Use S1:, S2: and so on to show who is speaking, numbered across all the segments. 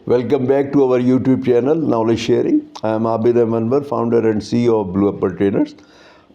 S1: Welcome back to our YouTube channel, Knowledge Sharing. I am Abid Anwar, founder and CEO of Blue Apple Trainers.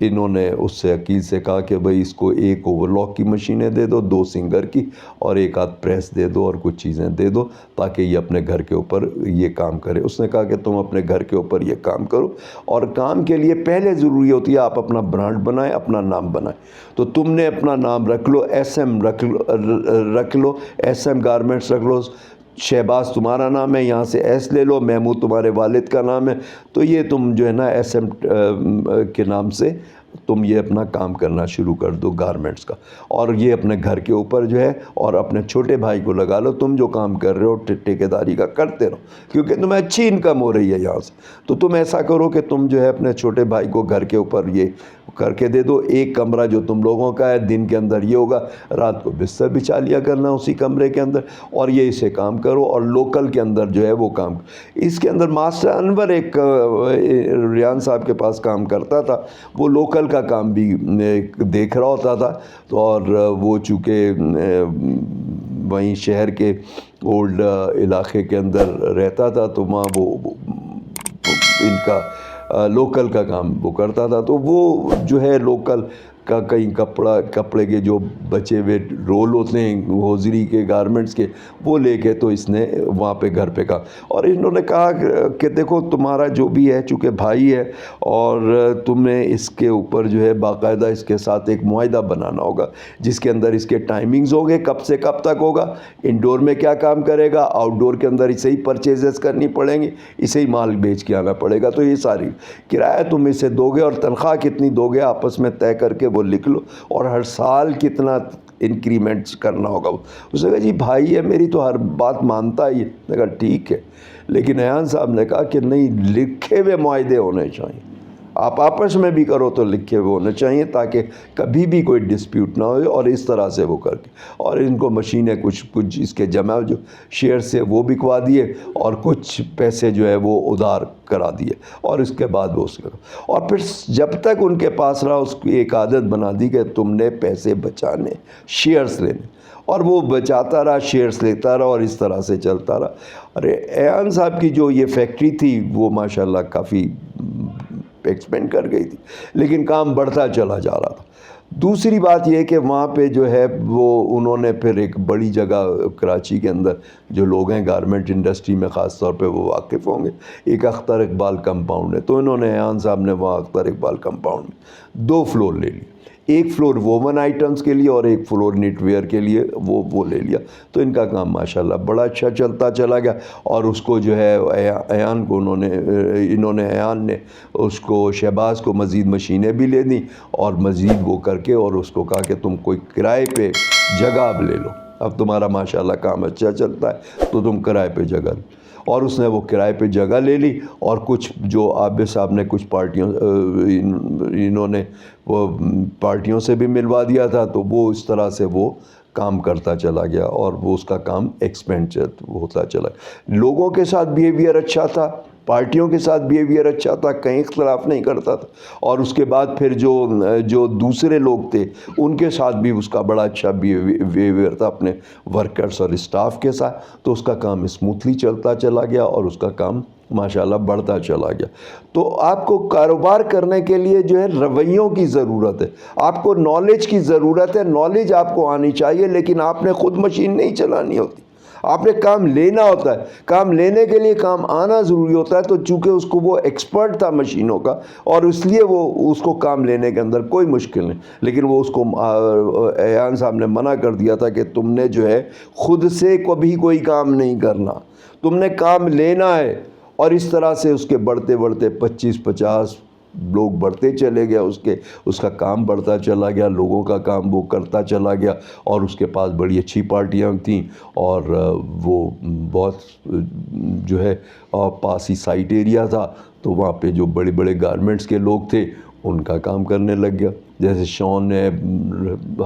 S1: انہوں نے اس سے عقیل سے کہا کہ بھئی اس کو ایک اوور لاک کی مشینیں دے دو، 2 سنگر کی، اور ایک آدھ پریس دے دو اور کچھ چیزیں دے دو تاکہ یہ اپنے گھر کے اوپر یہ کام کرے۔ اس نے کہا کہ تم اپنے گھر کے اوپر یہ کام کرو، اور کام کے لیے پہلے ضروری ہوتی ہے آپ اپنا برانڈ بنائیں، اپنا نام بنائیں۔ تو تم نے اپنا نام رکھ لو، ایس ایم رکھ لو، ایس ایم گارمنٹس رکھ لو، شہباز تمہارا نام ہے، یہاں سے ایس لے لو، محمود تمہارے والد کا نام ہے، تو یہ تم جو ہے نا ایس ایم کے نام سے تم یہ اپنا کام کرنا شروع کر دو گارمنٹس کا، اور یہ اپنے گھر کے اوپر جو ہے، اور اپنے چھوٹے بھائی کو لگا لو، تم جو کام کر رہے ہو ٹھیکیداری کا کرتے رہو، کیونکہ تمہیں اچھی انکم ہو رہی ہے یہاں سے۔ تو تم ایسا کرو کہ تم جو ہے اپنے چھوٹے بھائی کو گھر کے اوپر یہ کر کے دے دو، ایک کمرہ جو تم لوگوں کا ہے، دن کے اندر یہ ہوگا، رات کو بستر بچھا لیا کرنا اسی کمرے کے اندر، اور یہ اسے کام کرو، اور لوکل کے اندر جو ہے وہ کام۔ اس کے اندر ماسٹر انور ایک ریان صاحب کے پاس کام کرتا تھا، وہ لوکل کا کام بھی دیکھ رہا ہوتا تھا، تو اور وہ چونکہ وہیں شہر کے اولڈ علاقے کے اندر رہتا تھا، تو وہاں وہ ان کا لوکل کا کام وہ کرتا تھا، تو وہ جو ہے لوکل کا کہیں کپڑے کے جو بچے ہوئے رول ہوتے ہیں ہوزری کے گارمنٹس کے، وہ لے کے تو اس نے وہاں پہ گھر پہ کہا، اور انہوں نے کہا کہ دیکھو تمہارا جو بھی ہے چونکہ بھائی ہے، اور تمہیں اس کے اوپر جو ہے باقاعدہ اس کے ساتھ ایک معاہدہ بنانا ہوگا جس کے اندر اس کے ٹائمنگز ہوں گے، کب سے کب تک ہوگا، انڈور میں کیا کام کرے گا، آؤٹ ڈور کے اندر اسے ہی پرچیزز کرنی پڑیں گی، اسے ہی مال بیچ کے آنا پڑے گا، تو یہ ساری کرایہ تم اسے دو گے، اور تنخواہ کتنی دو گے آپس میں طے کر کے وہ لکھ لو، اور ہر سال کتنا انکریمنٹس کرنا ہوگا۔ اس نے کہا جی بھائی ہے میری تو ہر بات مانتا ہی ہے۔ میں نے کہا ٹھیک ہے، لیکن ایان صاحب نے کہا کہ نہیں، لکھے ہوئے معاہدے ہونے چاہیے، آپ آپس میں بھی کرو تو لکھے ہوئے ہونے چاہیے تاکہ کبھی بھی کوئی ڈسپیوٹ نہ ہو، اور اس طرح سے وہ کر کے، اور ان کو مشینیں کچھ اس کے جمع جو شیئر سے وہ بکوا دیے، اور کچھ پیسے جو ہے وہ ادھار کرا دیے، اور اس کے بعد وہ اس کے، اور پھر جب تک ان کے پاس رہا اس کی ایک عادت بنا دی کہ تم نے پیسے بچانے، شیئرز لینے، اور وہ بچاتا رہا، شیئرز لیتا رہا، اور اس طرح سے چلتا رہا۔ ارے ایان صاحب کی جو یہ فیکٹری تھی وہ ماشاءاللہ کافی ایکسپینڈ کر گئی تھی، لیکن کام بڑھتا چلا جا رہا تھا۔ دوسری بات یہ کہ وہاں پہ جو ہے وہ انہوں نے پھر ایک بڑی جگہ کراچی کے اندر جو لوگ ہیں گارمنٹ انڈسٹری میں خاص طور پہ وہ واقف ہوں گے، ایک اختر اقبال کمپاؤنڈ ہے، تو انہوں نے ایان صاحب نے وہاں اختر اقبال کمپاؤنڈ میں 2 فلور لے لی، ایک فلور وومن آئٹمز کے لیے اور ایک فلور نیٹ ویئر کے لیے وہ لے لیا، تو ان کا کام ماشاءاللہ بڑا اچھا چلتا چلا گیا، اور اس کو جو ہے ایان کو ایان نے اس کو شہباز کو مزید مشینیں بھی لے دیں، اور مزید وہ کر کے، اور اس کو کہا کہ تم کوئی کرائے پہ جگہ اب لے لو، اب تمہارا ماشاءاللہ کام اچھا چلتا ہے تو تم کرائے پہ جگہ لو، اور اس نے وہ کرائے پہ جگہ لے لی، اور کچھ جو عابد صاحب نے کچھ پارٹیوں انہوں نے وہ پارٹیوں سے بھی ملوا دیا تھا، تو وہ اس طرح سے وہ کام کرتا چلا گیا، اور وہ اس کا کام ایکسپینڈ ہوتا چلا گیا۔ لوگوں کے ساتھ بیہیویئر اچھا تھا، پارٹیوں کے ساتھ بیہیویئر اچھا تھا، کہیں اختلاف نہیں کرتا تھا، اور اس کے بعد پھر جو دوسرے لوگ تھے ان کے ساتھ بھی اس کا بڑا اچھا بیہیویئر تھا اپنے ورکرز اور اسٹاف کے ساتھ، تو اس کا کام اسموتھلی چلتا چلا گیا، اور اس کا کام ماشاءاللہ بڑھتا چلا گیا۔ تو آپ کو کاروبار کرنے کے لیے جو ہے رویوں کی ضرورت ہے، آپ کو نالج کی ضرورت ہے، نالج آپ کو آنی چاہیے، لیکن آپ نے خود مشین نہیں چلانی ہوتی، آپ نے کام لینا ہوتا ہے، کام لینے کے لیے کام آنا ضروری ہوتا ہے، تو چونکہ اس کو وہ ایکسپرٹ تھا مشینوں کا، اور اس لیے وہ اس کو کام لینے کے اندر کوئی مشکل نہیں، لیکن وہ اس کو ایان صاحب نے منع کر دیا تھا کہ تم نے جو ہے خود سے کبھی کوئی کام نہیں کرنا، تم نے کام لینا ہے، اور اس طرح سے اس کے بڑھتے 25-50 لوگ بڑھتے چلے گیا، اس کا کام بڑھتا چلا گیا، لوگوں کا کام وہ کرتا چلا گیا، اور اس کے پاس بڑی اچھی پارٹیاں تھیں، اور وہ بہت جو ہے پاس ہی سائٹ ایریا تھا، تو وہاں پہ جو بڑے بڑے گارمنٹس کے لوگ تھے ان کا کام کرنے لگ گیا، جیسے شون ہے،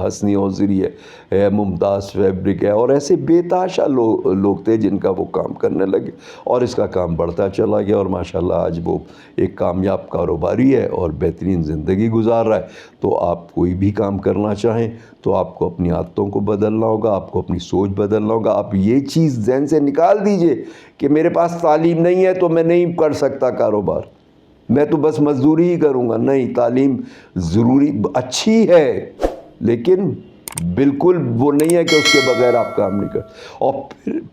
S1: حسنی ہوزری ہے، ممتاز فیبرک ہے، اور ایسے بے تحاشا لوگ تھے جن کا وہ کام کرنے لگے، اور اس کا کام بڑھتا چلا گیا، اور ماشاءاللہ آج وہ ایک کامیاب کاروباری ہے اور بہترین زندگی گزار رہا ہے۔ تو آپ کوئی بھی کام کرنا چاہیں تو آپ کو اپنی عادتوں کو بدلنا ہوگا، آپ کو اپنی سوچ بدلنا ہوگا، آپ یہ چیز ذہن سے نکال دیجئے کہ میرے پاس تعلیم نہیں ہے تو میں نہیں کر سکتا کاروبار، میں تو بس مزدوری ہی کروں گا. نہیں, تعلیم ضروری اچھی ہے لیکن بالکل وہ نہیں ہے کہ اس کے بغیر آپ کام نہیں کر. اور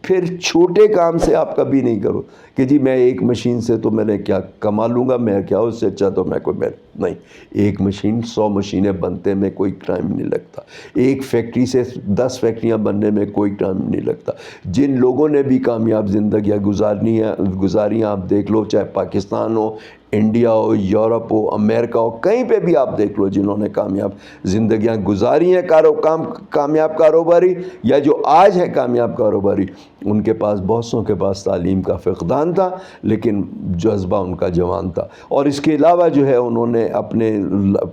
S1: پھر چھوٹے کام سے آپ کبھی نہیں کرو کہ جی میں ایک مشین سے تو میں نے کیا کما لوں گا, میں کیا اس سے اچھا تو میں نہیں. ایک مشین 100 مشینیں بنتے میں کوئی ٹائم نہیں لگتا. ایک فیکٹری سے 10 فیکٹریاں بننے میں کوئی ٹائم نہیں لگتا. جن لوگوں نے بھی کامیاب زندگیاں گزاری آپ دیکھ لو, چاہے پاکستان ہو, انڈیا ہو, یورپ ہو, امریکہ ہو, کہیں پہ بھی آپ دیکھ لو جنہوں نے کامیاب زندگیاں گزاری ہیں کامیاب کاروباری, یا جو آج ہے کامیاب کاروباری, ان کے پاس بہت سوں کے پاس تعلیم کا فقدان تھا لیکن جذبہ ان کا جوان تھا. اور اس کے علاوہ جو ہے انہوں نے اپنے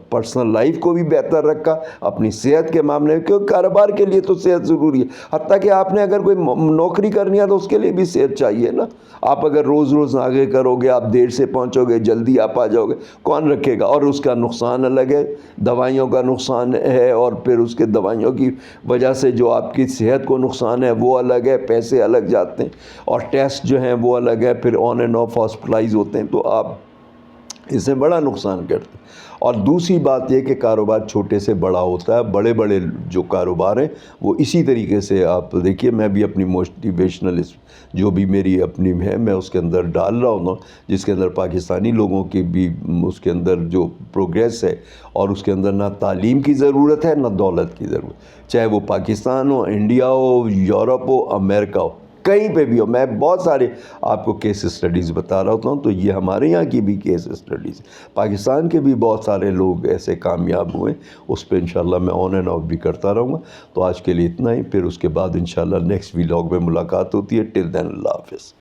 S1: پرسنل لائف کو بھی بہتر رکھا, اپنی صحت کے معاملے میں, کیونکہ کاروبار کے لیے تو صحت ضروری ہے. حتیٰ کہ آپ نے اگر کوئی نوکری کرنی ہے تو اس کے لیے بھی صحت چاہیے نا. آپ اگر روز آگے کرو گے, آپ دیر سے پہنچو گے, جلدی آپ آ جاؤ گے, کون رکھے گا؟ اور اس کا نقصان الگ ہے, دوائیوں کا نقصان ہے, اور پھر اس کے دوائیوں کی وجہ سے جو آپ کی صحت کو نقصان ہے وہ الگ ہے, پیسے الگ جاتے ہیں, اور ٹیسٹ جو ہیں وہ الگ ہے, پھر آن اینڈ آف ہاسپٹلائز ہوتے ہیں, تو آپ اس سے بڑا نقصان کرتے ہیں. اور دوسری بات یہ کہ کاروبار چھوٹے سے بڑا ہوتا ہے. بڑے جو کاروبار ہیں وہ اسی طریقے سے آپ دیکھیے, میں بھی اپنی موٹیویشنل جو بھی میری اپنی ہے میں اس کے اندر ڈال رہا ہوں, جس کے اندر پاکستانی لوگوں کی بھی اس کے اندر جو پروگریس ہے, اور اس کے اندر نہ تعلیم کی ضرورت ہے نہ دولت کی ضرورت, چاہے وہ پاکستان ہو, انڈیا ہو, یورپ ہو, امریکہ ہو, کہیں پہ بھی ہو. میں بہت سارے آپ کو کیس اسٹڈیز بتا رہا ہوتا ہوں, تو یہ ہمارے یہاں کی بھی کیس اسٹڈیز, پاکستان کے بھی بہت سارے لوگ ایسے کامیاب ہوئے. اس پہ انشاءاللہ میں آن اینڈ آف بھی کرتا رہوں گا. تو آج کے لیے اتنا ہی, پھر اس کے بعد انشاءاللہ نیکسٹ ولاگ میں ملاقات ہوتی ہے. ٹل دین اللہ حافظ.